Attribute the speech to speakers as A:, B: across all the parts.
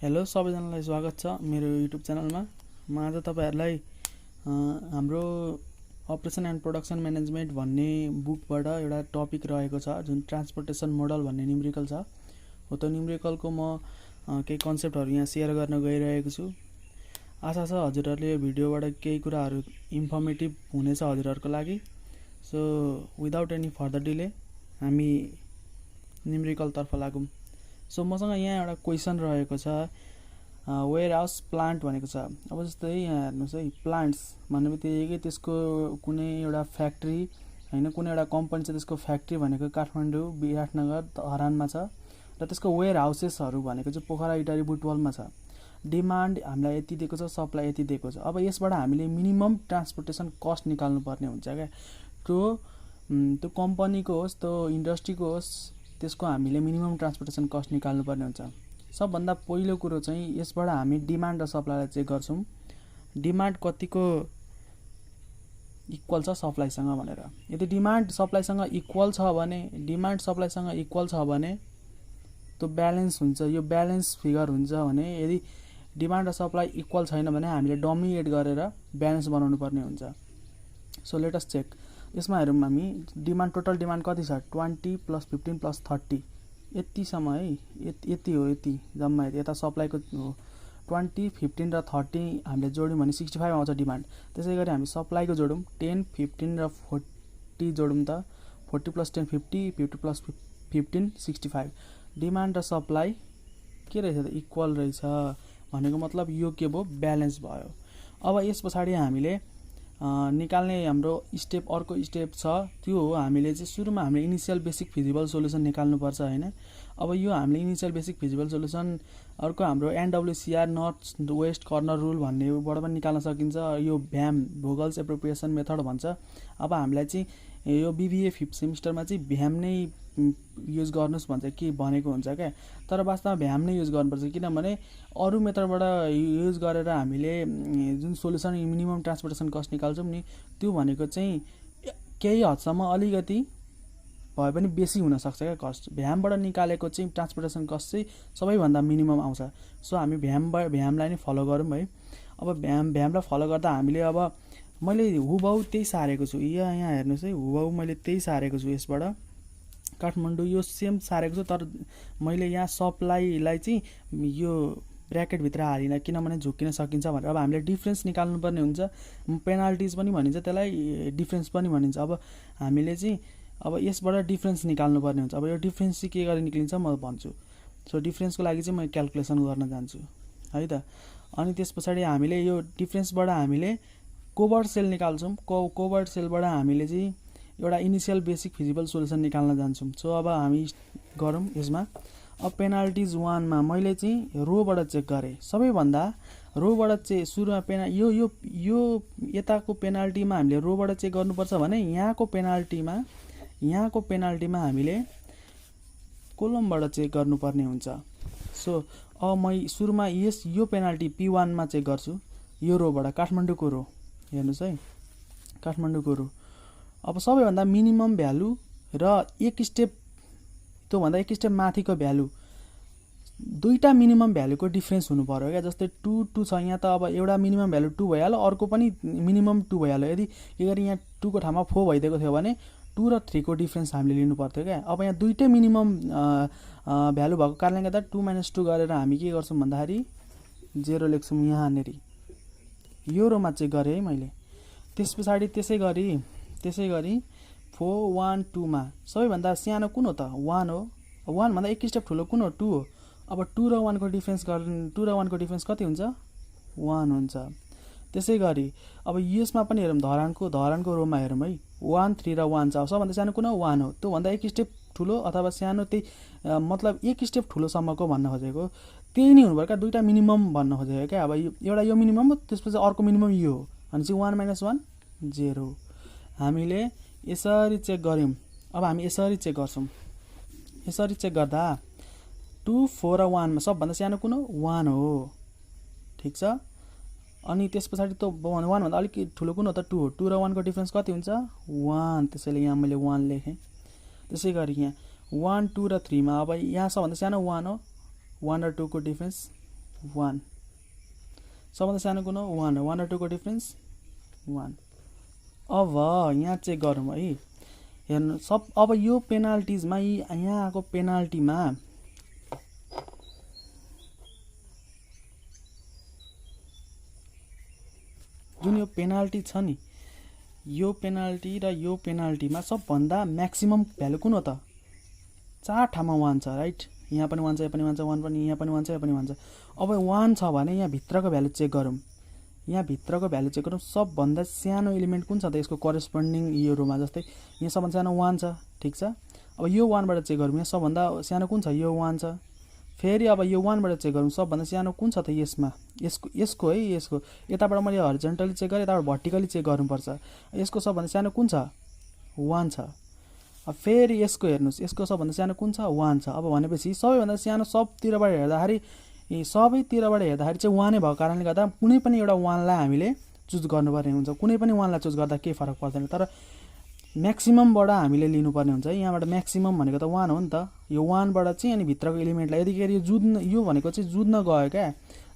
A: Hello सबैजनालाई स्वागत छ मेरो युट्युब च्यानलमा। म आज तपाईहरुलाई हाम्रो अपरेसन एन्ड प्रोडक्सन म्यानेजमेन्ट भन्ने बुकबाट एउटा टपिक रहेको छ जुन ट्रान्सपोर्टेसन मोडल भन्ने न्युमेरिकल छ। हो त न्युमेरिकलको म केही कन्सेप्टहरु यहाँ शेयर गर्न गइरहेको छु। आशा छ हजुरहरुले यो भिडियोबाट केही कुराहरु इन्फर्मेटिभ हुनेछ हजुरहरुको लागि। So without any further delay हामी न्युमेरिकल तर्फ लागौं। सो मसँग यहाँ एउटा क्वेशन रहेको छ वेयर हाउस प्लान्ट भनेको छ। अब जस्तै यहाँ हेर्नुस् है, प्लान्ट्स भन्ने बित्तिकै त्यसको कुनै एउटा फ्याक्ट्री हैन, कुनै एउटा कम्पनी छ त्यसको फ्याक्ट्री भनेको काठमाडौँ, विराटनगर, धरानमा छ र त्यसको वेयर हाउसेसहरु भनेको चाहिँ पोखरा, इटारी, बुटवलमा छ। डिमान्ड हामीलाई यति दिएको छ, सप्लाई यति दिएको छ। अब यसबाट हामीले मिनिमम ट्रान्सपोर्टेसन कस्ट निकाल्नु पर्ने हुन्छ क्या। त्यो कम्पनीको होस्, त्यो इन्डस्ट्रीको होस्, त्यसको हामीले मिनिमम ट्रान्सपोर्टेसन कस्ट निकाल्नु पर्ने हुन्छ। सबभन्दा पहिलो कुरो चाहिँ यसबाट हामी डिमान्ड र सप्लाईलाई चेक गर्छौं। डिमान्ड कतिको इक्वल छ सप्लाईसँग भनेर। यदि डिमान्ड सप्लाईसँग इक्वल छ भने त्यो ब्यालेन्स हुन्छ, यो ब्यालेन्स फिगर हुन्छ भने। यदि डिमान्ड र सप्लाई इक्वल छैन भने हामीले डमी एड गरेर ब्यालेन्स बनाउनु पर्ने हुन्छ। So let us check. यसमा हेरौं हामी डिमान्ड, टोटल डिमान्ड कति छ 20 + 15 + 30 यतिसम्म है। यति हो, यति जम्मा यता सप्लाईको 20, 15 र 30 हामीले जोड्यौं भने 65 आउँछ डिमान्ड। त्यसैगरी हामी सप्लाईको जोडौं 10, 15 र 40 जोडौं त 40 + 10 50, 50 + 15 65। डिमान्ड र सप्लाई के रहेछ त इक्वल रहेछ भनेको मतलब यो के भयो, ब्यालेन्स भयो। अब यसपछि हामीले निकाल्ने हाम्रो स्टेप, अर्को स्टेप छ त्यो हो हामीले चाहिँ सुरुमा हामीले इनिशियल बेसिक फिजिबल सोलुसन निकाल्नु पर्छ हैन। अब यो हामीले इनिशियल बेसिक फिजिबल सोलुसन अर्को हाम्रो एनडब्ल्युसीआर नर्थ वेस्ट कर्नर रुल भन्नेबाट पनि निकाल्न सकिन्छ। यो भ्याम भोगल्स एप्रोप्रिएसन मेथड भन्छ। अब हामीलाई चाहिँ यो बीबीए 5th सेमिस्टरमा चाहिँ भ्याम नै युज गर्नुस् भन्छ कि भनेको हुन्छ क्या। तर वास्तवमा भ्याम नै युज गर्नुपर्छ, किनभने अरु मेथडबाट युज गरेर हामीले जुन सोलुसन मिनिमम ट्रान्सपोर्टेसन कस्ट निकाल्छौं नि, त्यो भनेको चाहिँ केही हदसम्म अलिकति भए पनि बेसी हुन सक्छ क्या कस्ट। भ्यामबाट निकालेको चाहिँ ट्रान्सपोर्टेसन कस्ट चाहिँ सबैभन्दा मिनिमम आउँछ। सो हामी भ्यामलाई नै फलो गरौँ है। अब भ्यामलाई फलो गर्दा हामीले अब मैले हुबहु त्यही सारेको छु। यहाँ हेर्नुस् है, हुबहु मैले त्यही सारेको छु। यसबाट काठमाडौँ यो सेम सारेको छु, तर मैले यहाँ सप्लाईलाई चाहिँ यो ब्र्याकेट भित्र हालिन किनभने झुकिन सकिन्छ भनेर। अब हामीले डिफरेन्स निकाल्नु पर्ने हुन्छ। पेनाल्टिज पनि भनिन्छ त्यसलाई, डिफरेन्स पनि भनिन्छ। अब हामीले चाहिँ अब यसबाट डिफरेन्स निकाल्नु पर्ने हुन्छ। अब यो डिफरेन्स चाहिँ के गरी निक्लिन्छ म भन्छु। सो डिफरेन्सको लागि चाहिँ म क्याल्कुलेसन गर्न जान्छु है त। अनि त्यसपछि हामीले यो डिफरेन्सबाट हामीले कोभर्ट सेल निकाल्छौं। कोभर्ट सेलबाट हामीले चाहिँ एउटा इनिशियल बेसिक फिजिबल सोलुसन निकाल्न जान्छौं। सो अब हामी गरौँ यसमा। अब पेनाल्टिज 1 मा मैले चाहिँ रोबाट चेक गरे। सबैभन्दा रोबाट चाहिँ सुरुमा यो यताको पेनाल्टीमा हामीले रोबाट चेक गर्नुपर्छ भने यहाँको पेनाल्टीमा हामीले कोलमबाट चेक गर्नुपर्ने हुन्छ। सो अब म सुरुमा यो पेनाल्टी P1 मा चेक गर्छु। यो रोबाट काठमाडौँको रो हेर्नुस् है, काठमाडौँको रो। अब सबैभन्दा मिनिमम भ्यालु र एक स्टेप माथिको भ्यालु, दुईटा मिनिमम भ्यालुको डिफरेन्स हुनु पर्यो क्या। जस्तै 2 2 छ यहाँ त अब एउटा मिनिमम भ्यालु 2 भइहाल्यो, अर्को पनि मिनिमम 2 भइहाल्यो। यदि के गरी यहाँ 2 को ठाउँमा 4 भइदिएको थियो भने 2 र 3 को डिफरेन्स हामीले लिनु पर्थ्यो क्या। अब यहाँ दुईटै मिनिमम भ्यालु भएको कारणले गर्दा 2 - 2 गरेर हामी के गर्छौं भन्दाखेरि 0 लेख्छौं यहाँ नेरी। यो रोमा चेक गरे है मैले। त्यसपछि त्यसै गरी 4 1 2 मा सबैभन्दा सानो कुन हो त 1 हो। 1 भन्दा एक स्टेप ठुलो कुन हो 2 हो। अब 2 र 1 को डिफरेन्स कति हुन्छ 1 हुन्छ। त्यसै गरी अब यसमा पनि हेरौँ, धरानको रोमा हेरौँ है। 1 3 र 1 छ। सबभन्दा सानो कुन हो 1 हो। त्यो भन्दा एक स्टेप ठुलो अथवा सानो त्यही मतलब एक स्टेप ठुलो सम्मको भन्न खोजेको त्यही नै हुनु पर्यो क्या। दुईटा मिनिमम भन्न खोजेको क्या। अब एउटा यो मिनिमम हो, त्यसपछि अर्को मिनिमम यो हो अनि चाहिँ 1 - 1 0। हामीले यसरी चेक गर्यौं। अब हामी यसरी चेक गर्छौं। यसरी चेक गर्दा 2 4 र 1 मा सबभन्दा सानो कुन हो 1 हो। ठीक छ। अनि त्यसपछि त 1 भन्दा अलिक ठुलो कुन हो त 2 हो। 2 र 1 को डिफरेन्स कति हुन्छ 1। त्यसैले यहाँ मैले 1 लेखेँ। त्यसै गरी यहाँ 1 2 र 3 मा अब यहाँ सबभन्दा सानो 1 हो। 1 र 2 को डिफरेन्स 1 सबभन्दा सानो कुन हो 1 हो 1 र 2 को डिफरेन्स 1 अब यहाँ चेक गरौँ है हेर्नु सब अब यो पेनाल्टिजमा यहाँ आको पेनाल्टीमा जुन यो पेनाल्टी छ नि यो पेनाल्टी र यो पेनाल्टीमा सबभन्दा म्याक्सिमम भ्यालु कुन हो त चार ठाउँमा 1 छ राइट यहाँ पनि 1 छ यहाँ पनि 1 छ 1 पनि यहाँ पनि 1 छ यहाँ पनि 1 छ अब 1 छ भने यहाँ भित्रको भ्यालु चेक गरौँ यहाँ भित्रको भ्यालु चेक गरौँ सबभन्दा सानो एलिमेन्ट कुन छ त यसको करेस्पोन्डिङ यो रोमा जस्तै यहाँ सबभन्दा सानो 1 छ ठीक छ अब यो 1 बाट चेक गरौँ यहाँ सबभन्दा सानो कुन छ यो 1 छ फेरि अब यो 1 बाट चेक गरौँ सबभन्दा सानो कुन छ त यसमा यसको है यसको यताबाट मैले हरिजन्टली चेक गरे यताबाट भर्टिकली चेक गर्नुपर्छ यसको सबभन्दा सानो कुन छ 1 छ अब फेरि यसको हेर्नुस् यसको सबभन्दा सानो कुन छ 1 छ अब भनेपछि सबैभन्दा सानो सबतिरबाट हेर्दाखेरि सबैतिरबाट हेर्दाखेरि चाहिँ 1 नै भएको कारणले गर्दा कुनै पनि एउटा 1 लाई हामीले चुज गर्नुपर्ने हुन्छ कुनै पनि 1 लाई चुज गर्दा केही फरक पर्दैन तर म्याक्सिममबाट हामीले लिनुपर्ने हुन्छ है यहाँबाट म्याक्सिमम भनेको त 1 हो नि त यो 1 बाट चाहिँ अनि भित्रको एलिमेन्टलाई यतिखेर यो जुध्न यो भनेको चाहिँ जुध्न गयो क्या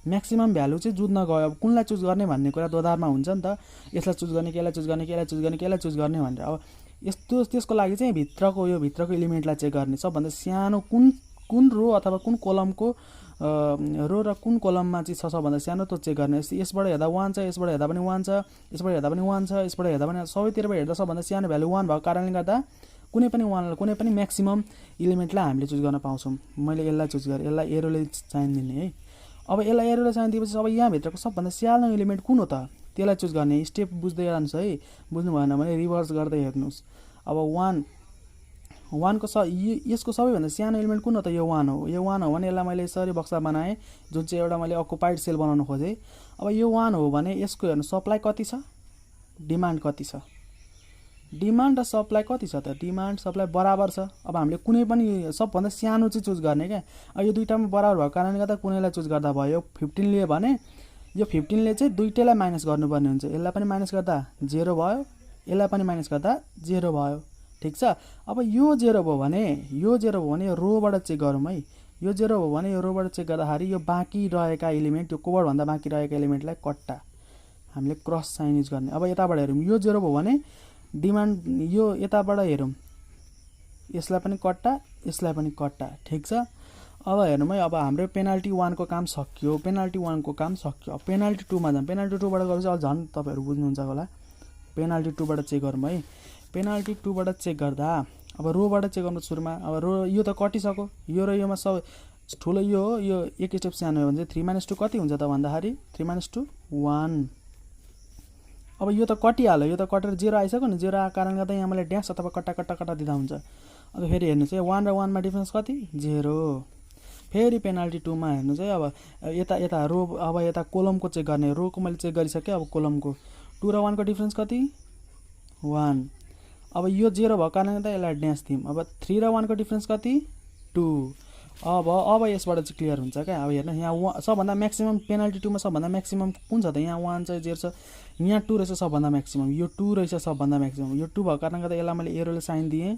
A: म्याक्सिमम भ्यालु चाहिँ जुध्न गयो अब कुनलाई चुज गर्ने भन्ने कुरा दोधारमा हुन्छ नि त यसलाई चुज गर्ने केलाई चुज गर्ने केलाई चुज गर्ने केलाई चुज गर्ने भनेर अब यस्तो त्यसको लागि चाहिँ भित्रको एलिमेन्टलाई चेक गर्ने सबभन्दा सानो कुन रो अथवा कुन कोलमको रो र कुन कोलममा चाहिँ छ सबभन्दा सानो त्यो चेक गर्ने यसबाट हेर्दा 1 छ यसबाट हेर्दा पनि 1 छ यसबाट हेर्दा पनि 1 छ यसबाट हेर्दा पनि सबैतिरबाट हेर्दा सबभन्दा सानो भ्यालु 1 भएको कारणले गर्दा कुनै पनि 1 कुनै पनि म्याक्सिमम एलिमेन्टलाई हामीले चुज गर्न पाउँछौँ मैले यसलाई चुज गरेँ यसलाई एरोले साइन दिने है अब यसलाई एरोले साइन दिएपछि अब यहाँ भित्रको सबभन्दा सानो एलिमेन्ट कुन हो त त्यसलाई चुज गर्ने स्टेप बुझ्दै जानुहोस् है बुझ्नु भएन भने रिभर्स गर्दै हेर्नुहोस् अब 1 को यसको सबैभन्दा सानो एलिमेन्ट कुन हो त यो 1 हो यो 1 हो भने यसलाई मैले यसरी बक्सा बनाएँ जुन चाहिँ एउटा मैले अकुपाइड सेल बनाउन खोजेँ अब यो 1 हो भने यसको हेर्नु सप्लाई कति छ डिमान्ड कति छ डिमान्ड र सप्लाई कति छ त डिमान्ड सप्लाई बराबर छ अब हामीले कुनै पनि सबभन्दा सानो चाहिँ चुज गर्ने क्या अब यो दुईटामा बराबर भएको कारणले गर्दा कुनैलाई चुज गर्दा भयो 15 लिए भने यो 15 ले चाहिँ दुईटैलाई माइनस गर्नुपर्ने हुन्छ यसलाई पनि माइनस गर्दा 0 भयो यसलाई पनि माइनस गर्दा 0 भयो ठीक छ अब यो 0 भयो भने यो रोबाट चेक गरौँ है यो 0 भयो भने यो रोबाट चेक गर्दाखेरि यो बाँकी रहेका एलिमेन्ट यो कोभर भन्दा बाँकी रहेका एलिमेन्टलाई कट्टा हामीले क्रस साइन युज गर्ने अब यताबाट हेरौँ यो 0 भयो भने डिमान्ड यो यताबाट हेरौँ यसलाई पनि कट्टा यसलाई पनि कट्टा ठीक छ अब हेर्नु है अब हाम्रो पेनाल्टी 1 को काम सकियो पेनाल्टी 1 को काम सकियो अब पेनाल्टी 2 मा जाम पेनाल्टी 2 बाट गरेपछि अब झन् तपाईहरु बुझ्नुहुन्छ होला पेनाल्टी 2 बाट चेक गरौँ है पेनाल्टी 2 बाट चेक गर्दा अब रोबाट चेक गर्नु सुरुमा अब रो यो त कटिसक्यो यो र योमा सब ठुलो यो एक स्टेप सानो हो भने 3 - 2 कति हुन्छ त भन्दाखेरि 3 - 2 1 अब यो त कटिहाल्यो यो त कटेर 0 आइसक्यो नि 0 आएको कारणले गर्दा यहाँ मैले ड्यास अथवा कट्टा दिँदा हुन्छ अब फेरि हेर्नुस् है 1 र 1 मा डिफरेन्स कति 0 फेरि पेनाल्टी 2 मा हेर्नुस् है अब यता रो अब यता कोलमको चेक गर्ने रोको मैले चेक गरिसके अब कोलमको 2 र 1 को डिफरेन्स कति 1 अब यो 0 भएको कारणले गर्दा यसलाई ड्यास दियौं अब 3 र 1 को डिफरेन्स कति 2 अब यसबाट चाहिँ क्लियर हुन्छ क्या अब हेर्नु यहाँ सबभन्दा म्याक्सिमम पेनाल्टी 2 मा सबभन्दा म्याक्सिमम कुन छ त यहाँ 1 छ 0 छ यहाँ 2 रहेछ सबभन्दा म्याक्सिमम यो 2 रहेछ सबभन्दा म्याक्सिमम यो 2 भएको कारणले गर्दा यसलाई मैले एरोले साइन दिएँ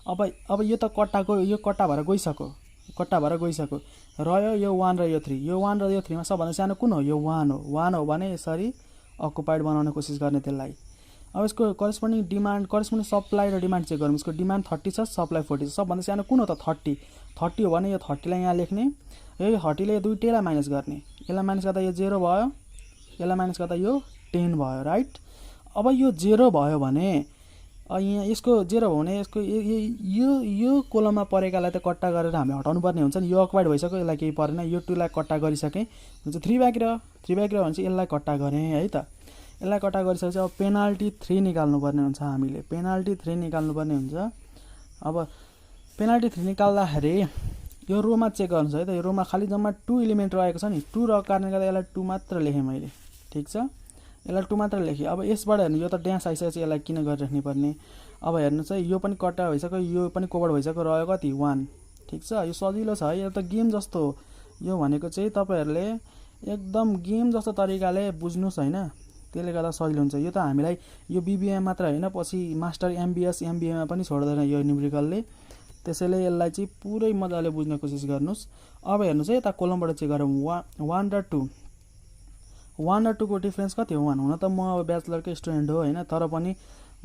A: अब यो त कट्टाको यो कट्टा भएर गइसक्यो रह्यो यो 1 र यो 3 यो 1 र यो 3 मा सबभन्दा सानो कुन हो यो 1 हो भने यसरी अकुपाइड बनाउन कोसिस गर्ने त्यसलाई अब यसको करेस्पोन्डिङ डिमान्ड करेस्पोन्डिङ सप्लाई र डिमान्ड चेक गरौँ यसको डिमान्ड 30 छ सप्लाई 40 छ सबभन्दा सानो कुन हो त 30 हो भने यो 30 लाई यहाँ लेख्ने यो 30 ले दुईटैलाई माइनस गर्ने यसलाई माइनस गर्दा यो 0 भयो यसलाई माइनस गर्दा यो 10 भयो राइट अब यो 0 भयो भने यहाँ यसको 0 भयो भने यसको यो कोलममा परेकालाई त कट्टा गरेर हामीले हटाउनु पर्ने हुन्छ नि यो अकुपाइड भइसक्यो यसलाई केही परेन यो 2 लाई कट्टा गरिसके हुन्छ 3 बाँकी रह्यो भने चाहिँ यसलाई कट्टा गरे है त यसलाई कट्टा गरिसकेपछि अब पेनाल्टी 3 निकाल्नु पर्ने हुन्छ हामीले पेनाल्टी 3 निकाल्नु पर्ने हुन्छ अब पेनाल्टी 3 निकाल्दाखेरि यो रोमा चेक गर्नुस् है त यो रोमा खाली जम्मा 2 एलिमेन्ट रहेको छ नि 2 रहेको कारणले गर्दा यसलाई 2 मात्र लेखेँ मैले ठीक छ यसलाई 2 मात्र लेखेँ अब यसबाट हेर्नु यो त ड्यास आइसकेपछि यसलाई किन गरिराख्नु पर्ने अब हेर्नुस् है यो पनि कट्टा भइसक्यो यो पनि कोभर भइसक्यो रह्यो कति 1 ठीक छ यो सजिलो छ है यो त गेम जस्तो हो यो भनेको चाहिँ तपाईहरुले एकदम गेम जस्तो तरिकाले बुझ्नुस् हैन त्यसले गर्दा सजिलो हुन्छ यो त हामीलाई यो बीबीएम मात्र हैन पछि मास्टर एमबीएस एमबीए मा पनि छोड्दैन यो न्युमेरिकलले त्यसैले यसलाई चाहिँ पुरै मजाले बुझ्न कोसिस गर्नुस्। अब हेर्नुस् है, यता कोलमबाट चेक गरौँ। 1 र 2 1 र 2 को डिफरेन्स कति हो? 1। हुन त म अब ब्याचलरकै स्टुडेन्ट हो होइन, तर पनि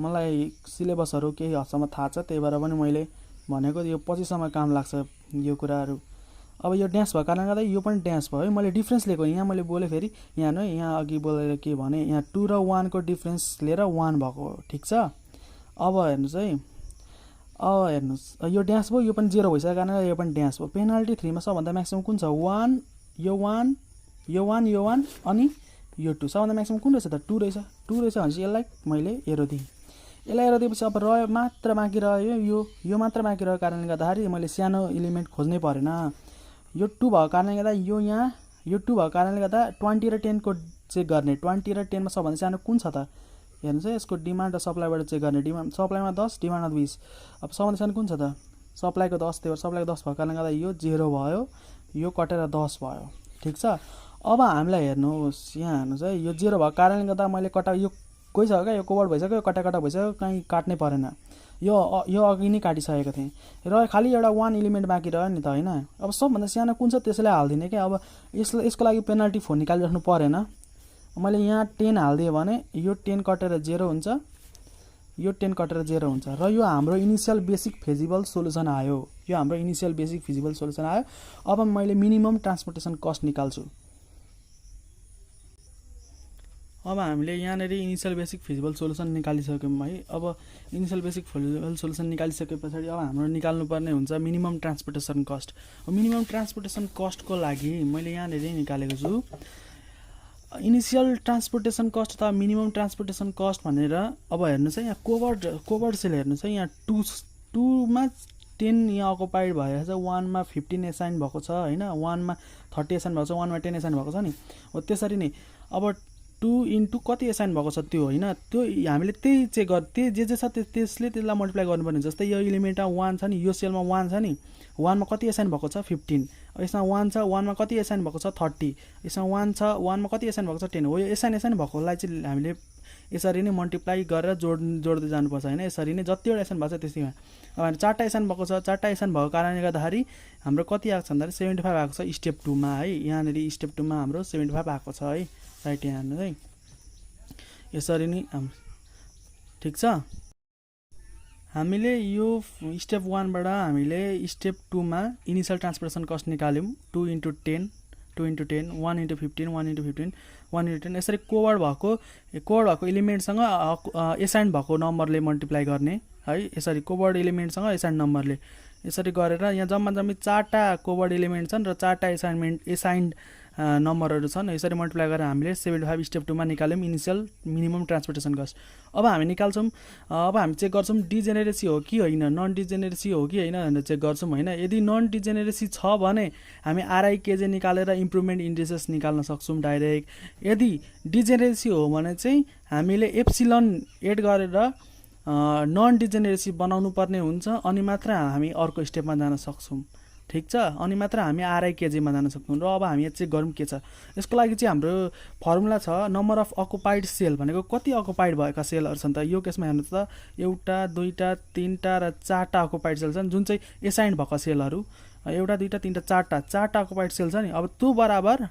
A: मलाई सिलेबसहरू केही हदसम्म थाहा छ, त्यही भएर पनि मैले भनेको यो पछिसम्म काम लाग्छ यो कुराहरू। अब यो ड्यास भएको कारणले गर्दा यो पनि ड्यास भयो है, मैले डिफ्रेन्स लिएको। यहाँ मैले बोलेँ फेरि, यहाँ हेर्नु है, यहाँ अघि बोलेर के भने, यहाँ 2 र 1 को डिफ्रेन्स लिएर 1 भएको हो, ठिक छ। अब हेर्नुहोस् है, अब हेर्नुहोस् यो ड्यास भयो, यो पनि 0 भइसकेको कारणले यो पनि ड्यास भयो। पेनाल्टी 3 मा सबभन्दा म्याक्सिमम कुन छ? 1, यो 1, यो 1, यो 1 अनि यो 2। सबभन्दा म्याक्सिमम कुन रहेछ त? 2 रहेछ। 2 रहेछ भनेपछि यसलाई मैले एरो दिएँ। यसलाई एरो दिएपछि अब रह्यो मात्र बाँकी रह्यो, यो मात्र बाँकी रहेको कारणले गर्दाखेरि मैले सानो एलिमेन्ट खोज्नै परेन। यो 2 भएको कारणले गर्दा यो यहाँ, यो 2 भएको कारणले गर्दा 20 र 10 को चेक गर्ने। 20 र 10 मा सबभन्दा सानो कुन छ त? हेर्नुहोस् है, यसको डिमान्ड र सप्लाईबाट चेक गर्ने। डिमान्ड सप्लाईमा 10, डिमान्डमा 20। अब सबभन्दा सानो कुन छ त? सप्लाईको 10। त्यही भएर सप्लाईको 10 भएको कारणले गर्दा यो 0 भयो, यो कटेर 10 भयो, ठिक छ। अब हामीलाई हेर्नुहोस्, यहाँ हेर्नुहोस् है, यो 0 भएको कारणले गर्दा मैले यो गइसक्यो क्या, यो कोभर भइसक्यो, यो कटा भइसक्यो, कहीँ काट्नै परेन। यो अघि नै काटिसकेको थिएँ र खालि एउटा 1 एलिमेन्ट बाँकी रह्यो नि त होइन। अब सबभन्दा सानो कुन छ त्यसैलाई हालिदिने क्या। अब यसको लागि पेनाल्टी 4 निकालिराख्नु परेन। मैले यहाँ 10 हालिदिएँ भने यो 10 कटेर 0 हुन्छ, यो 10 कटेर 0 हुन्छ र यो हाम्रो इनिसियल बेसिक फिजिबल सोल्युसन आयो। यो हाम्रो इनिसियल बेसिक फिजिबल सोल्युसन आयो। अब मैले मिनिमम ट्रान्सपोर्टेसन कस्ट निकाल्छु। अब हामीले यहाँनिर इनिसियल बेसिक फिजिबल सोल्युसन निकालिसक्यौँ है। अब इनिसियल बेसिक फिजिबल सोल्युसन निकालिसके पछाडि अब हाम्रो निकाल्नुपर्ने हुन्छ minimum transportation cost. Minimum transportation कस्टको लागि मैले यहाँनिर निकालेको छु इनिसियल ट्रान्सपोर्टेसन कस्ट अथवा मिनिमम ट्रान्सपोर्टेसन कस्ट भनेर। अब हेर्नुहोस् है, यहाँ कोभर्ड सेल हेर्नुहोस् है, यहाँ 2 मा 10 यहाँ अकुपाइड भएर छ, 1 मा 15 एसाइन भएको छ होइन, 1 मा 30 एसाइन भएको छ, 1 मा 10 एसाइन भएको छ नि। हो त्यसरी नै अब 2 इन्टु कति एसाइन भएको छ त्यो होइन, त्यो हामीले त्यही चेक जे छ त्यसले त्यसलाई मल्टिप्लाई गर्नुपर्ने। जस्तै यो एलिमेन्टमा 1 छ नि, यो सेलमा 1 छ नि, 1 मा कति एसाइन भएको छ? 15। यसमा 1 छ, 1 मा कति एसाइन भएको छ? 30। यसमा 1 छ, 1 मा कति एसाइन भएको छ? 10 हो। यो एसाइन भएकोलाई चाहिँ हामीले यसरी नै मल्टिप्लाई गरेर जोड्दै जानुपर्छ होइन। यसरी नै जतिवटा एसाइन भएको छ त्यसैमा। अब हामी 4टा एसाइन भएको छ, 4टा एसाइन भएको कारणले गर्दाखेरि हाम्रो कति आएको छ भन्दाखेरि 75 आएको छ स्टेप 2 मा है। यहाँनिर स्टेप 2 मा हाम्रो 75 आएको छ है, राइट यहाँ है। यसरी नै ठिक छ। हामीले यो स्टेप 1 बाट हामीले स्टेप 2 मा इनिसियल ट्रान्सपोर्टेसन कस्ट निकाल्यौँ। 2 into 10, 2 into 10, 1 into 15, 1 into 15, 1 into 10। यसरी कोभर्ड भएको एलिमेन्टसँग एसाइन भएको नम्बरले मल्टिप्लाई गर्ने है। यसरी कोभर्ड एलिमेन्टसँग एसाइन नम्बरले यसरी गरेर यहाँ जम्मी 4टा कोभर्ड एलिमेन्ट छन् र 4टा एसाइन्ड नम्बरहरू छन्। यसरी मल्टिप्लाई गरेर हामीले 75 स्टेप 2 मा निकाल्यौँ इनिसियल मिनिमम ट्रान्सपोर्टेसन कस्ट। अब हामी निकाल्छौँ, अब हामी चेक गर्छौँ डिजेनेरेसी हो कि होइन, नन डिजेनेरेसी हो कि होइन भनेर चेक गर्छौँ होइन। यदि नन डिजेनेरेसी छ भने हामी आरआई केजे निकालेर इम्प्रुभमेन्ट इन्डिसेस निकाल्न सक्छौँ डाइरेक्ट। यदि डिजेनेरेसी हो भने चाहिँ हामीले एप्सिलन एड गरेर नन डिजेनेरेसी बनाउनु पर्ने हुन्छ, अनि मात्र हामी अर्को स्टेपमा जान सक्छौँ, ठिक छ। अनि मात्र हामी आरआई केजीमा जान सक्छौँ। र अब हामी चेक गरौँ के छ यसको लागि चाहिँ हाम्रो फर्मुला छ नम्बर अफ अकुपाइड सेल भनेको कति अकुपाइड भएका सेलहरू छन् त। यो केसमा हेर्नुहोस् त, 1, 2, 3 र 4टा अकुपाइड सेल छन्, जुन चाहिँ एसाइन्ड भएको सेलहरू 1, 2, 3, 4टा अकुपाइड सेल छ नि। अब त्यो बराबर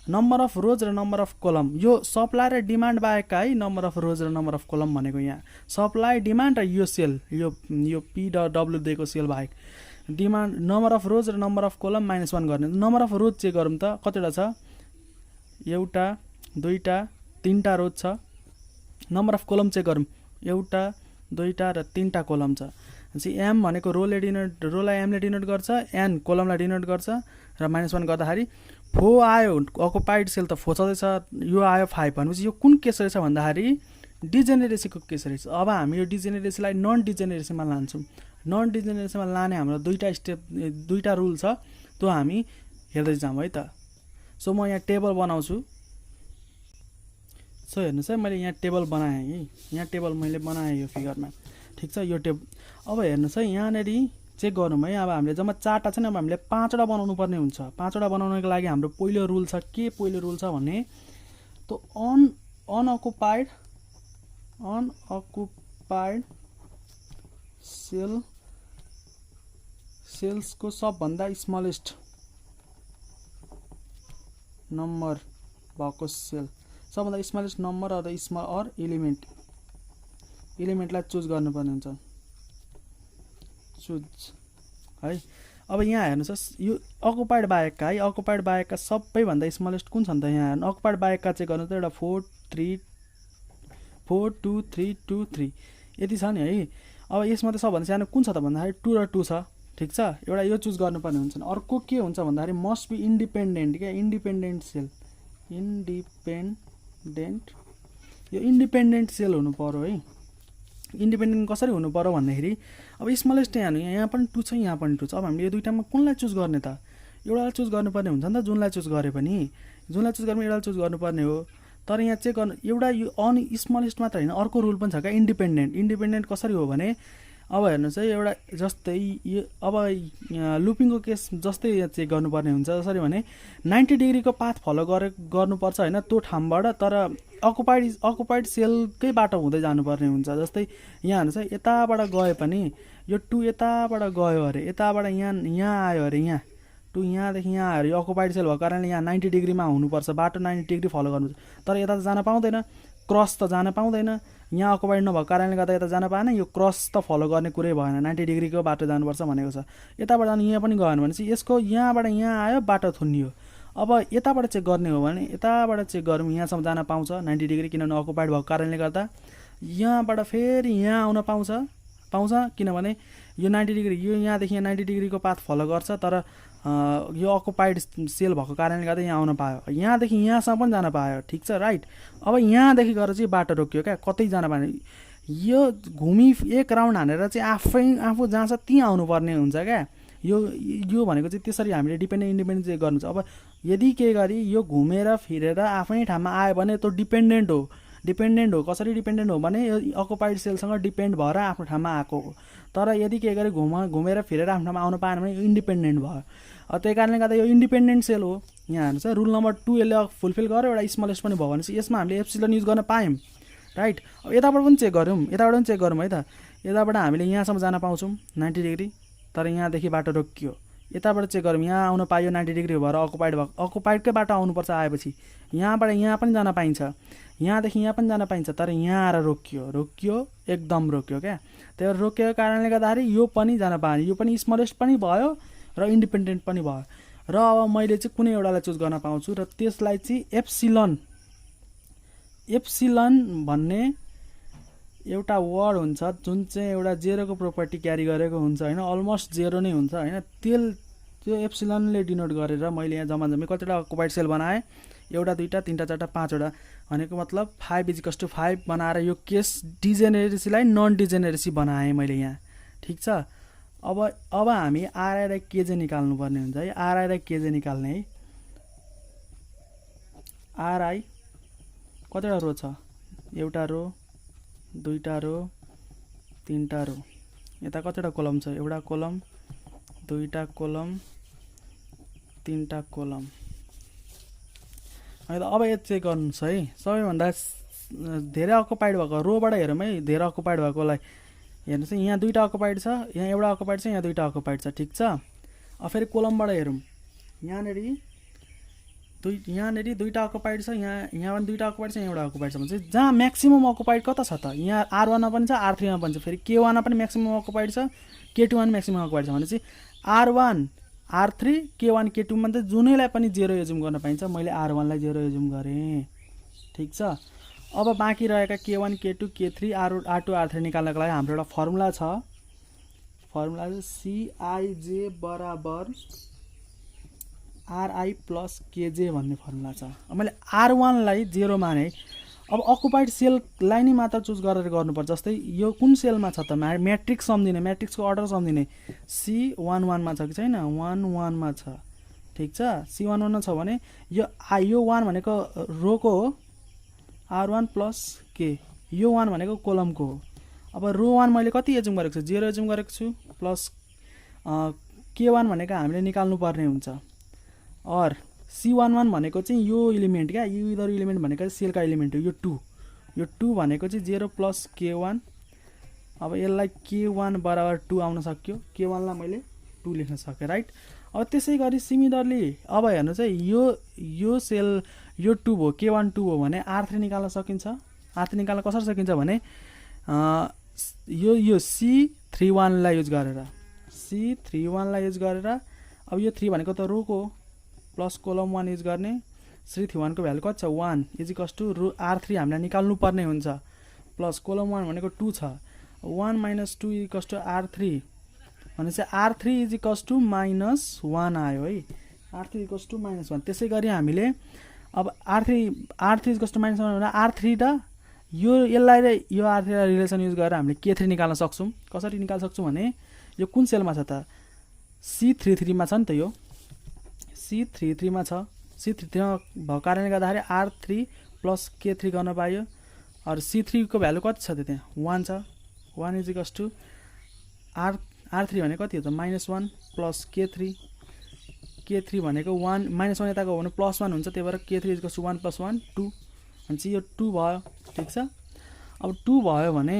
A: नम्बर अफ रोज र नम्बर अफ कोलम, यो सप्लाई र डिमान्ड बाहेकका है नम्बर अफ रोज र नम्बर अफ कोलम भनेको यहाँ सप्लाई डिमान्ड र यो सेल यो PW दिएको सेल बाहेक डिमान्ड नम्बर अफ रोज र नम्बर अफ कोलम -1 गर्ने। नम्बर अफ रोज चेक गरौँ त कतिवटा छ? 1, 2, 3टा रोज छ। नम्बर अफ कोलम चेक गरौँ, 1, 2 र 3टा कोलम छ। एम भनेको रोलाई एमले डिनोट गर्छ, एन कोलमलाई डिनोट गर्छ र -1 गर्दाखेरि 4 आयो। अकुपाइड सेल त 4 छँदैछ, यो आयो 5 भनेपछि यो कुन केस रहेछ भन्दाखेरि डिजेनेरेसीको केस रहेछ। अब हामी यो डिजेनेरेसीलाई नन डिजेनेरेसीमा लान्छौँ। नन डिजेनेरेसीमा लाने हाम्रो 2टा रुल छ, त्यो हामी हेर्दै जाऊँ है त। सो म यहाँ टेबल बनाउँछु। सो हेर्नुहोस् है, मैले यहाँ टेबल बनाएँ है, यहाँ टेबल मैले बनाएँ यो फिगरमा, ठिक छ। यो टेबल अब हेर्नुहोस् है, यहाँनिर चेक गरौँ है। अब हामीले जम्मा 4टा छ नि, अब हामीले 5वटा बनाउनु पर्ने हुन्छ। 5वटा बनाउनको लागि हाम्रो पहिलो रुल छ के? पहिलो रुल छ भने त अनअकुपाइड सेल सेल्सको सबभन्दा स्मलेस्ट नम्बर भएको सेल, सबभन्दा smallest number or small or एलिमेन्टलाई चुज गर्नुपर्ने हुन्छ। चुज है। अब यहाँ हेर्नुहोस् यो अकुपाइड बाहेकका है, अकुपाइड बाहेकका सबैभन्दा स्मलेस्ट कुन छ नि त यहाँ हेर्नु। अकुपाइड बाहेकका चाहिँ गर्नु त एउटा 4 2 3 2 3 यति छ नि है। अब यसमा त सबभन्दा सानो कुन छ त भन्दाखेरि 2 र 2 छ, ठिक छ। एउटा यो चुज गर्नुपर्ने हुन्छ। अर्को के हुन्छ भन्दाखेरि मस्ट बी इन्डिपेन्डेन्ट क्या, इन्डिपेन्डेन्ट सेल, यो इन्डिपेन्डेन्ट सेल हुनु पर्यो है। इन्डिपेन्डेन्ट कसरी हुनु पर्यो भन्दाखेरि अब स्मलेस्ट यहाँ पनि 2 छ, यहाँ पनि 2 छ। अब हामीले यो दुईटामा कुनलाई चुज गर्ने त? एउटालाई चुज गर्नुपर्ने हुन्छ नि त। जुनलाई चुज गरे पनि एउटालाई चुज गर्नुपर्ने हो। तर यहाँ चेक गर्नु एउटा यो अन स्मलेस्ट मात्र होइन, अर्को रुल पनि छ क्या इन्डिपेन्डेन्ट कसरी हो भने अब हेर्नुहोस् है, एउटा जस्तै यो अब लुपिङको केस जस्तै यहाँ चेक गर्नुपर्ने हुन्छ। जसरी भने 90 डिग्रीको पाथ फलो गर्नुपर्छ होइन त्यो ठाउँबाट, तर अकुपाइड सेलकै बाटो हुँदै जानुपर्ने हुन्छ। जस्तै यहाँ हेर्नुहोस् है, यताबाट गए पनि यो 2 यताबाट गयो अरे, यताबाट यहाँ आयो अरे, यहाँ 2 यहाँदेखि यहाँ आयो अरे। यो अकुपाइड सेल भएको कारणले यहाँ 90 डिग्रीमा हुनुपर्छ, बाटो 90 डिग्री फलो गर्नुपर्छ। तर यता त जान पाउँदैन, क्रस त जान पाउँदैन। यहाँ अकुपाइड नभएको कारणले गर्दा यता जान पाएन, यो क्रस त फलो गर्ने कुरै भएन, 90 डिग्रीको बाटो जानुपर्छ भनेको छ। यताबाट जानु यहाँ पनि गएन भनेपछि यसको यहाँबाट यहाँ आयो, बाटो थुनियो। अब यताबाट चेक गर्ने हो भने यताबाट चेक गरौँ, यहाँसम्म जान पाउँछ 90 डिग्री, किनभने अकुपाइड भएको कारणले गर्दा। यहाँबाट फेरि यहाँ आउन पाउँछ किनभने यो 90 डिग्री, यो यहाँदेखि यहाँ 90 डिग्रीको पाथ फलो गर्छ, तर यो अकुपाइड सेल भएको कारणले गर्दा यहाँ आउन पायो। यहाँदेखि यहाँसम्म पनि जान पायो, ठिक छ, राइट। अब यहाँदेखि गएर चाहिँ बाटो रोकियो क्या, कतै जान पाएन। यो घुमी एक राउन्ड हानेर चाहिँ आफू जहाँ छ त्यहीँ आउनुपर्ने हुन्छ क्या। यो भनेको चाहिँ त्यसरी हामीले इन्डिपेन्डेन्ट चाहिँ गर्नु छ। अब यदि के गरी यो घुमेर फिरेर आफ्नै ठाउँमा आयो भने त्यो डिपेन्डेन्ट हो। कसरी डिपेन्डेन्ट हो भने यो अकुपाइड सेलसँग डिपेन्ड भएर आफ्नो ठाउँमा आएको हो। तर यदि के गरी घुमेर फिरेर आफ्नो ठाउँमा आउनु पाएन भने इन्डिपेन्डेन्ट भयो। त्यही कारणले गर्दा यो इन्डिपेन्डेन्ट सेल हो। यहाँ हेर्नुहोस् है, रुल नम्बर 2 यसले फुलफिल गर्यो, एउटा स्मलेस्ट पनि भयो भनेपछि यसमा हामीले एप्सिलोन युज गर्न पायौँ, राइट। अब यताबाट पनि चेक गरौँ है त। यताबाट हामीले यहाँसम्म जान पाउँछौँ 90 डिग्री, तर यहाँदेखि बाटो रोकियो। यताबाट चेक गरौँ, यहाँ आउन पाइयो 90 डिग्री भएर अकुपाइडकै बाटो आउनुपर्छ। आएपछि यहाँबाट यहाँ पनि जान पाइन्छ, यहाँदेखि यहाँ पनि जान पाइन्छ, तर यहाँ आएर रोकियो एकदम रोकियो क्या। त्यो रोकेको कारणले गर्दाखेरि यो पनि जान पाएन, यो पनि स्मलेस्ट पनि भयो र इन्डिपेन्डेन्ट पनि भयो। र अब मैले चाहिँ कुनै एउटालाई चुज गर्न पाउँछु र त्यसलाई चाहिँ एप्सिलन भन्ने एउटा वर्ड हुन्छ जुन चाहिँ एउटा 0को प्रोपर्टी क्यारी गरेको हुन्छ होइन, अलमोस्ट 0 नै हुन्छ होइन। त्यो एप्सिलनले डिनोट गरेर मैले यहाँ जम्मै कतिवटा अकुपाइड सेल बनाएँ, 1 2 3 4 5 वटा भनेको मतलब 5 = 5 बनाएर यो केस डिजेनेरेसीलाई नन डिजेनेरेसी बनाएँ मैले यहाँ, ठिक छ। अब हामी आरआई र केजे निकाल्नु पर्ने हुन्छ है। आरआई र केजे निकाल्ने है। आरआई कतिवटा रो छ? एउटा रो, दुईटा रो, तीनटा रो। यता कतिवटा कोलम छ? एउटा कोलम, दुईटा कोलम, तीनटा कोलम। अब यो चेक गर्नुहोस् है, सबैभन्दा धेरै अकुपाइड भएको रोबाट हेरौँ है। धेरै अकुपाइड भएकोलाई हेर्नुहोस् है, यहाँ 2टा अकुपाइड छ, यहाँ एउटा अकुपाइड छ, यहाँ 2टा अकुपाइड छ, ठिक छ। अब फेरि कोलमबाट हेरौँ, यहाँनिर 2टा अकुपाइड छ, यहाँ पनि 2टा अकुपाइड छ, यहाँ एउटा अकुपाइड छ भने चाहिँ जहाँ म्याक्सिमम अकुपाइड कता छ त? यहाँ R1 मा पनि छ, R3 मा पनि छ, फेरि K1 मा पनि म्याक्सिमम अकुपाइड छ, K2 मा पनि म्याक्सिमम अकुपाइड छ भने चाहिँ R1 R3 K1 K2 मा चाहिँ जुनैलाई पनि 0 एजुम गर्न पाइन्छ। मैले R1 लाई 0 एजुम गरेँ, ठिक छ। अब बाँकी रहेका K1 K2 K3 R2 R3 निकाल्नको लागि हाम्रो एउटा फर्मुला छ। फर्मुला चाहिँ CIJ बराबर RI प्लस KJ भन्ने फर्मुला छ। अब मैले R1 लाई 0 माने। अब अकुपाइड सेललाई नै मात्र चुज गरेर गर्नुपर्छ। जस्तै यो कुन सेलमा छ त? Matrix सम्झिने, म्याट्रिक्सको order सम्झिने। C11 मा छ कि छैन? 11 मा छ, ठिक छ। C11 मा छ भने यो 1 भनेको रोको हो, R1 प्लस K, यो 1 भनेको कोलमको हो। अब रो 1 मैले कति एजुम गरेको छु? 0 एजुम गरेको छु, प्लस K1 भनेको हामीले निकाल्नु पर्ने हुन्छ। और C11 भनेको चाहिँ यो एलिमेन्ट क्या, यो इदर एलिमेन्ट भनेको सेलका एलिमेन्ट हो, यो 2 भनेको चाहिँ 0 प्लस K1। अब यसलाई K1 बराबर 2 आउन सक्यो। K1 लाई मैले 2 लेख्न सकेँ राइट। अब त्यसै गरी सिमिलरली अब हेर्नु चाहिँ यो सेल यो 2 भयो K1 2 हो भने R3 निकाल्न सकिन्छ। R3 निकाल्न कसरी सकिन्छ भने यो C31 लाई युज गरेर अब यो 3 भनेको त रोको प्लस कोलम 1 युज गर्ने। C31 को भ्यालु कति छ 1 इजिकल्स टु R3 हामीलाई निकाल्नु पर्ने हुन्छ प्लस कोलम 1 भनेको 2 छ 1 - 2 इजिकल्स टु R3 भनेपछि R3 इजिकल्स टु -1 आयो है। R3 equals to -1। त्यसै गरी हामीले अब R3 इजिकल्स टु -1 भने R3 र यसलाई र यो R3 लाई रिलेसन युज गरेर हामीले K3 निकाल्न सक्छौं। कसरी निकाल्न सक्छौं भने यो कुन सेलमा छ त C33 मा छ नि त यो C33 मा छ। C33 मा भएको कारणले गर्दाखेरि R3 प्लस K3 गर्न पाइयो। अरु C3 को भ्यालु कति छ त त्यहाँ 1 छ 1 इजिकल्स टु R3 भने कति हो त -1 प्लस K3 भनेको 1 -1 यताको हो भने +1 हुन्छ त्यही भएर K3 इजिकल्स टु 1 + 1 2 अनि यो 2 भयो ठीक छ। अब 2 भयो भने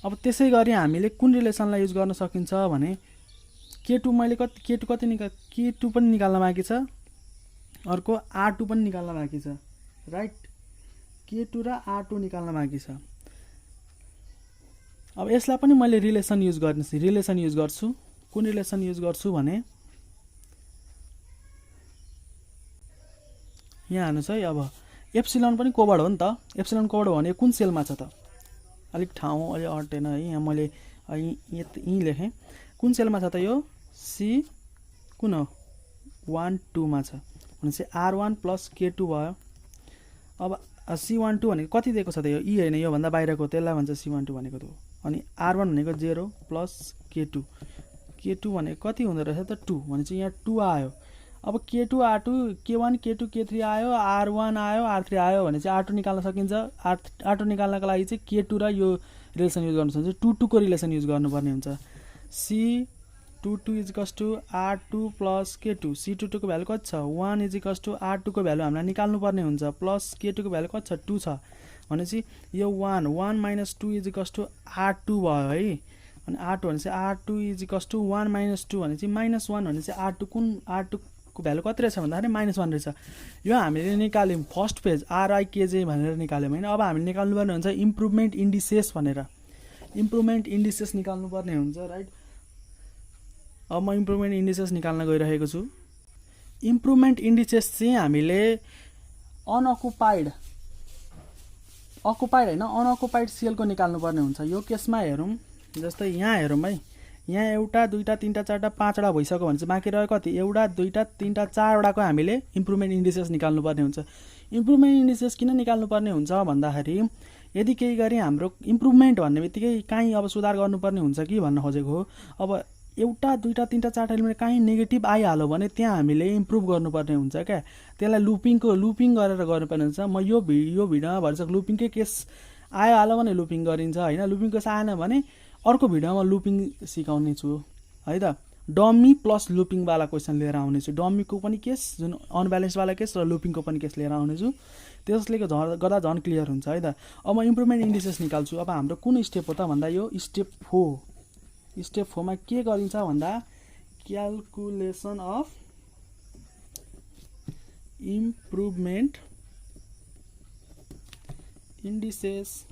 A: अब त्यसै गरी हामीले कुन रिलेसनलाई युज गर्न सकिन्छ भने K2 मैले K2 पनि निकाल्न बाँकी छ अर्को R2 पनि निकाल्न बाँकी छ राइट। K2 र R2 निकाल्न बाँकी छ। अब यसलाई पनि मैले रिलेसन युज गर्छु। कुन रिलेसन युज गर्छु भने यहाँ हेर्नुस् है अब एप्सिलन पनि कोभर्ड हो नि त। एप्सिलन कोभर्ड भने कुन सेलमा छ त अलिक ठाउँ अलि अटेन है। यहाँ मैले यही लेखेँ कुन सेलमा छ त यो C कुन हो 1 2 मा छ भनेपछि R1 प्लस K2 भयो। अब C12 भनेको कति दिएको छ त यो हैन यो भन्दा बाहिरको त्यसलाई भन्छ C12 भनेको त। अनि R1 भनेको 0 प्लस K2 भनेको कति हुँदो रहेछ त 2 भनेपछि यहाँ 2 आयो। अब K2 R2 K1 K2 K3 आयो R1 आयो R3 आयो भनेपछि R2 निकाल्न सकिन्छ। R2 निकाल्नको लागि चाहिँ K2 र यो रिलेसन युज गर्न सकिन्छ 2 2 को रिलेसन युज गर्नुपर्ने हुन्छ। C22 equals to R2 plus K2 C22 को भ्यालु कति छ 1 इजिकल्स टु R2 को भ्यालु हामीलाई निकाल्नु पर्ने हुन्छ प्लस K2 को भ्यालु कति छ 2 छ भनेपछि यो 1 - 2 इजिकल्स टु R2 भयो है। अनि R2 भनेपछि R2 इजिकल्स टु 1 - 2 भनेपछि -1 भनेपछि R2 को भ्यालु कति रहेछ भन्दाखेरि -1 रहेछ। यो हामीले निकाल्यौं फर्स्ट पेज RIKJ भनेर निकाल्यौं हैन। अब हामीले निकाल्नु पर्ने हुन्छ इम्प्रुभमेन्ट इन्डिसेस भनेर इम्प्रुभमेन्ट इन्डिसेस निकाल्नु पर्ने हुन्छ राइट। अब म इम्प्रुभमेन्ट इन्डिसेस निकाल्न गइरहेको छु। इम्प्रुभमेन्ट इन्डिसेस चाहिँ हामीले अनअकुपाइड अनअकुपाइड सेलको निकाल्नु पर्ने हुन्छ। यो केसमा हेरौं जस्तै यहाँ हेरौं है यहाँ एउटा दुईटा तीनटा चारटा पाँचवटा भइसक्यो भने चाहिँ बाँकी रह्यो कति एउटा दुईटा तीनटा चारवटाको हामीले इम्प्रुभमेन्ट इन्डिसेस निकाल्नु पर्ने हुन्छ। इम्प्रुभमेन्ट इन्डिसेस किन निकाल्नु पर्ने हुन्छ भन्दाखेरि यदि केही गरी हाम्रो इम्प्रुभमेन्ट भन्ने बित्तिकै कहीँ अब सुधार गर्नुपर्ने हुन्छ कि भन्न खोजेको हो। अब एउटा दुईटा तीनटा चारटा एलिमेन्ट कहीँ नेगेटिभ आइहाल्यो भने त्यहाँ हामीले इम्प्रुभ गर्नुपर्ने हुन्छ क्या। त्यसलाई लुपिङ गरेर गर्नुपर्ने हुन्छ। म यो भिडियोमा भनिसक्छु लुपिङकै केस आइहाल्यो भने लुपिङ गरिन्छ हैन। लुपिङ केस आएन भने अर्को भिडियोमा लुपिङ सिकाउने छु है त। डमी प्लस लुपिङ वाला क्वेशन लिएर आउने छु। डमीको पनि केस जुन अनब्यालेन्स वाला केस र लुपिङको पनि केस लिएर आउने छु। त्यसले गर्दा झन् क्लियर हुन्छ है त। अब म इम्प्रुभमेन्ट इन्डिसेस निकाल्छु। अब हाम्रो कुन स्टेप हो त भन्दा यो स्टेप 4 मा के गरिन्छ भन्दा calculation of improvement indices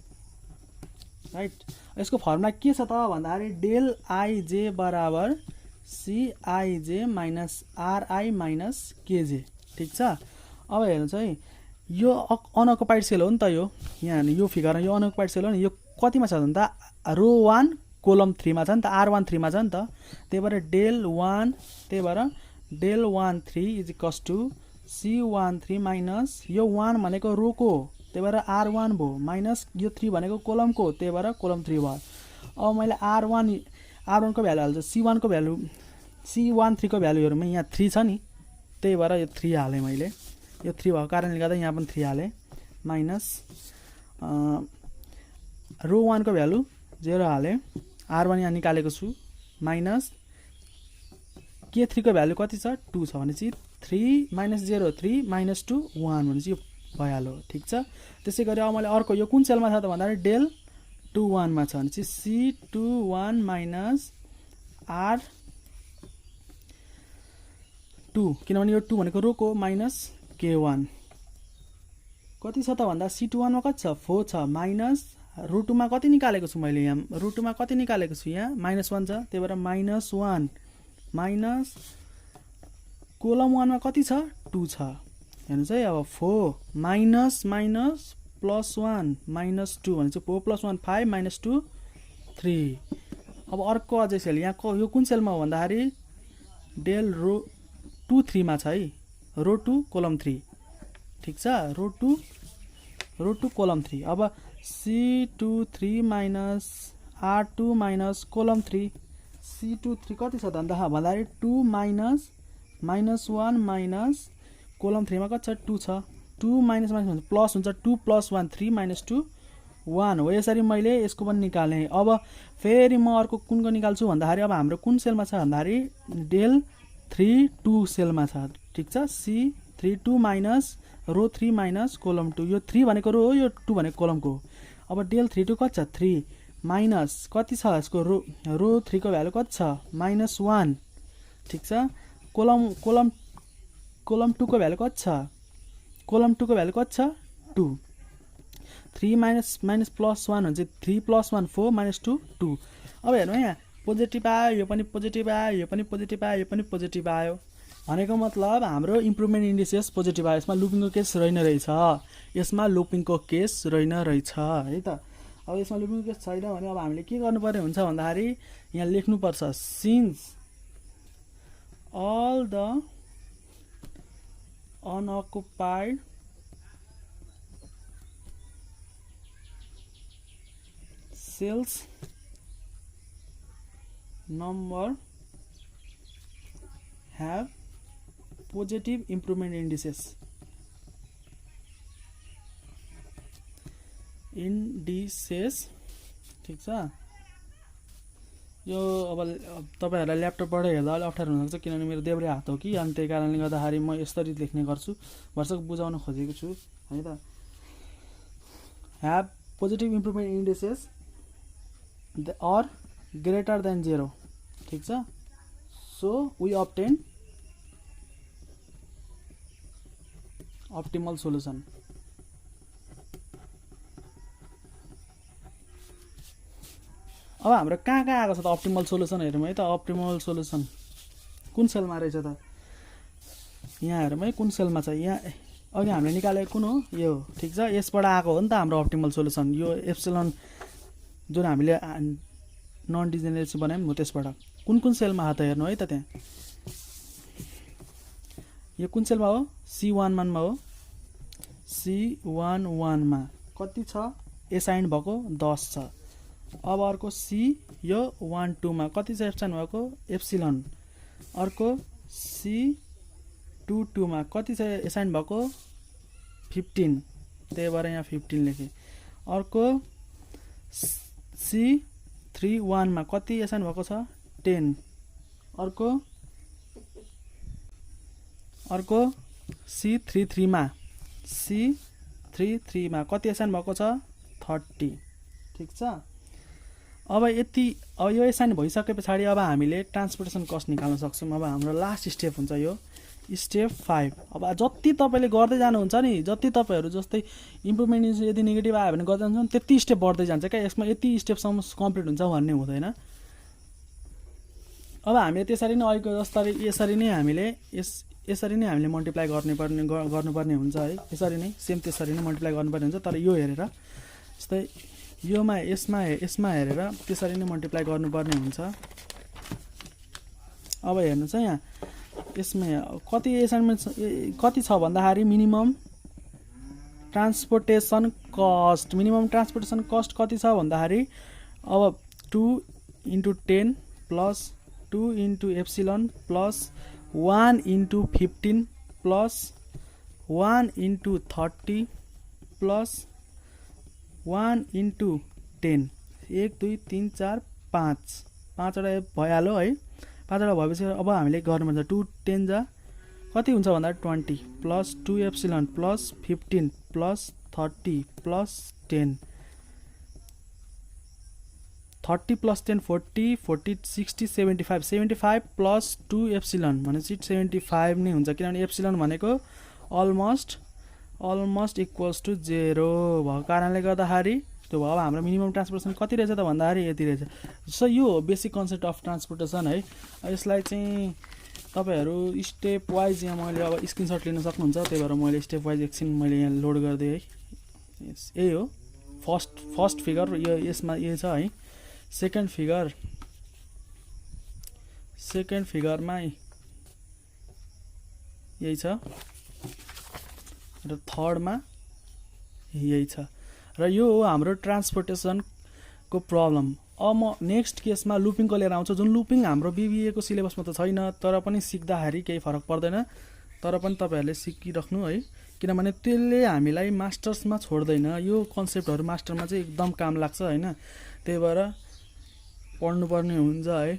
A: right. यसको फर्मुला के छ त भन्दाखेरि डेल IJ बराबर CIJ minus RI minus KJ ठीक छ। अब हेर्नुहोस् है यो अनअकुपाइड सेल हो नि त यो यहाँ यो फिगरमा यो अनअकुपाइड सेल हो नि। यो कतिमा छ भन्दा रो 1 कोलम 3 मा छ नि त R1 3 मा छ नि त। त्यही भएर del 1 3 equals to C13 minus यो 1 भनेको रोको त्यही भएर R1 भयो माइनस यो 3 भनेको कोलमको त्यही भएर कोलम 3 भयो। अब मैले R1 को भ्यालु हाल्छु C13 को भ्यालु हेरौँ यहाँ 3 छ नि त्यही भएर यो 3 हालेँ मैले। यो 3 भएको कारणले गर्दा यहाँ पनि 3 हालेँ माइनस रो 1 को भ्यालु 0 हालेँ R1 यहाँ निकालेको छु माइनस K3 को भ्यालु कति छ 2 छ भनेपछि 3 - 0 3 - 2 1 भनेपछि यो भइहाल्यो ठीक छ। त्यसै गरी अब मैले अर्को यो कुन सेलमा छ त भन्दाखेरि डेल 21 मा छ भनेपछि C21 माइनस R 2 किनभने यो 2 भनेको रोको माइनस k1 कति छ त भन्दा C21 मा कति छ 4 छ माइनस रुट 2 मा कति निकालेको छु मैले यहाँ रुट 2 मा कति निकालेको छु यहाँ -1 छ त्यही भएर -1 माइनस कोलम 1 मा कति छ 2 छ हेर्नुस् है अब 4 माइनस माइनस प्लस 1 माइनस 2 भनेपछि 4 + 1 5 माइनस 2 3 अब अर्को अझै सेल यहाँ यो कुन सेलमा हो भन्दाखेरि डेल रो 2 3 मा छ है रो 2 कोलम 3 ठीक छ रो 2 कोलम 3 अब C23 minus R2 minus kolam 3 C23 कति छ त भन्दाखेरि 2 माइनस -1 माइनस कोलम 3 मा कति छ 2 छ 2 माइनस माइनस प्लस हुन्छ 2 + 1 3 माइनस 2 1 हो यसरी मैले यसको पनि निकाले अब फेरि म अर्को कुनको निकाल्छु भन्दाखेरि अब हाम्रो कुन सेलमा छ भन्दाखेरि डेल 3 2 सेलमा छ ठीक छ C32 minus rho 3 minus kolam 2 यो 3 भनेको रो हो यो 2 भनेको कोलमको अब डेल 32 कति छ 3 माइनस कति छ यसको रो 3 को भ्यालु कति छ -1 ठीक छ कोलम 2 को भ्यालु कति छ कोलम 2 को भ्यालु कति छ 2 3 माइनस प्लस 1 हुन्छ 3 + 1 4 माइनस 2 2 अब हेर्नु यहाँ पोजिटिभ आयो यो पनि पोजिटिभ आयो यो पनि पोजिटिभ आयो यो पनि पोजिटिभ आयो भनेको मतलब हाम्रो इम्प्रुभमेन्ट इन्डिसेस पोजिटिभ आयो यसमा लुपिङको केस रहेन रहेछ यसमा लुपिङको केस रहेन रहेछ है त अब यसमा लुपिङको केस छैन भने अब हामीले के गर्नुपर्ने हुन्छ भन्दाखेरि यहाँ लेख्नुपर्छ since all the unoccupied cells number have positive improvement indices ठीक छ यो अब तपाईहरुलाई ल्यापटपबाट हेर्दा अलि अप्ठ्यारो हुन सक्छ किनभने मेरो देब्रे हात हो कि अनि त्यही कारणले गर्दाखेरि म यसरी लेख्ने गर्छु भर्सक बुझाउन खोजेको छु है त have positive improvement indices or greater than 0 ठीक छ so we obtain optimal solution अब हाम्रो कहाँ आएको छ त अप्टिमल सोलुसन हेरौँ है त अप्टिमल सोलुसन कुन सेलमा रहेछ त यहाँ हेरौँ है कुन सेलमा छ यहाँ अघि हामीले निकालेको कुन हो यो ठीक छ यसबाट आएको हो नि त हाम्रो अप्टिमल सोलुसन यो एप्सिलन जुन हामीले नन डिजेनेरेसी बनायौँ हो त्यसबाट कुन सेलमा हो त हेर्नु है त त्यहाँ यो कुन सेलमा हो C11 मा हो C11 मा कति छ एसाइन भएको 10 छ अब अर्को C यो 1 2 मा कति छ एप्सिलन भएको एप्सिलन अर्को C22 मा कति छ एसाइन भएको 15 त्यही भएर यहाँ 15 लेखे अर्को C31 मा कति एसाइन भएको छ 10 अर्को C33 मा कति एसाइन भएको छ 30 ठीक छ अब यो एसाइन भइसके पछाडी अब हामीले ट्रान्सपोर्टेसन कस्ट निकाल्न सक्छौं अब हाम्रो लास्ट स्टेप हुन्छ यो स्टेप 5 अब जति तपाईले गर्दै जानुहुन्छ नि जति तपाईहरु जस्तै इम्प्रुभमेन्ट यदि नेगेटिभ आयो भने गर्दै जानुहुन्छ त्यति स्टेप बढ्दै जान्छ के यसमा यति स्टेपसम्म कम्प्लिट हुन्छ भन्ने हुँदैन अब हामीले त्यसरी नै अहिलेको जस्तै यसरी नै हामीले मल्टिप्लाई गर्नुपर्ने हुन्छ है यसरी नै सेम त्यसरी नै मल्टिप्लाई गर्नुपर्ने हुन्छ तर यो हेरेर जस्तै यसमा हेरेर त्यसरी नै मल्टिप्लाई गर्नुपर्ने हुन्छ अब हेर्नुस् है यहाँ यसमा कति असाइनमेन्ट कति छ भन्दाखेरि मिनिमम ट्रान्सपोर्टेसन कस्ट कति छ भन्दाखेरि अब 2 * 10 plus 2 * epsilon plus 1 * 15 plus 1 * 30 plus 1 * 10 1 2 3 4 5 पाँचवटा भइहाल्यो है पाँचवटा भएपछि अब हामीले गर्नुपर्छ 2 10 जा कति हुन्छ भन्दा 20 plus 2 epsilon plus 15 plus 30 plus 10 30 + 10 40 40 60 75 75 + 2 epsilon भनेपछि 75 नै हुन्छ किनभने एप्सिलन भनेको अलमोस्ट इक्वल्स टु 0 भएको कारणले गर्दाखेरि त्यो भयो। अब हाम्रो मिनिमम ट्रान्सपोर्टेसन कति रहेछ त भन्दाखेरि यति रहेछ। सो यो हो बेसिक कन्सेप्ट अफ ट्रान्सपोर्टेसन है। यसलाई चाहिँ तपाईहरु स्टेप वाइज यहाँ मैले अब स्क्रिनशट लिन सक्नुहुन्छ, त्यही भएर मैले स्टेप वाइज एकछिन मैले यहाँ लोड गर्दै है। यही हो फर्स्ट फिगर, यो यसमा यो छ है। सेकेन्ड फिगरमा यही छ र थर्डमा यही छ र यो हो हाम्रो ट्रान्सपोर्टेसनको प्रब्लम। अब म नेक्स्ट केसमा लुपिङको लिएर आउँछु, जुन लुपिङ हाम्रो बीबीए को सिलेबसमा त छैन, तर पनि सिक्दाखेरि केही फरक पर्दैन, तर पनि तपाईहरुले सिकिराख्नु है, किनभने त्यसले हामीलाई मास्टर्समा छोड्दैन। यो कन्सेप्टहरु मास्टरमा चाहिँ एकदम काम लाग्छ हैन, त्यही भएर पढ्नुपर्ने हुन्छ है।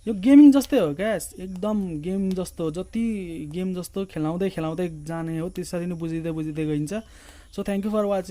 A: यो गेमिङ जस्तै हो ग्यास, एकदम गेम जस्तो, जति गेम जस्तो खेलाउँदै जाने हो त्यसरी नै बुझिदै गइन्छ। So thank you for watching.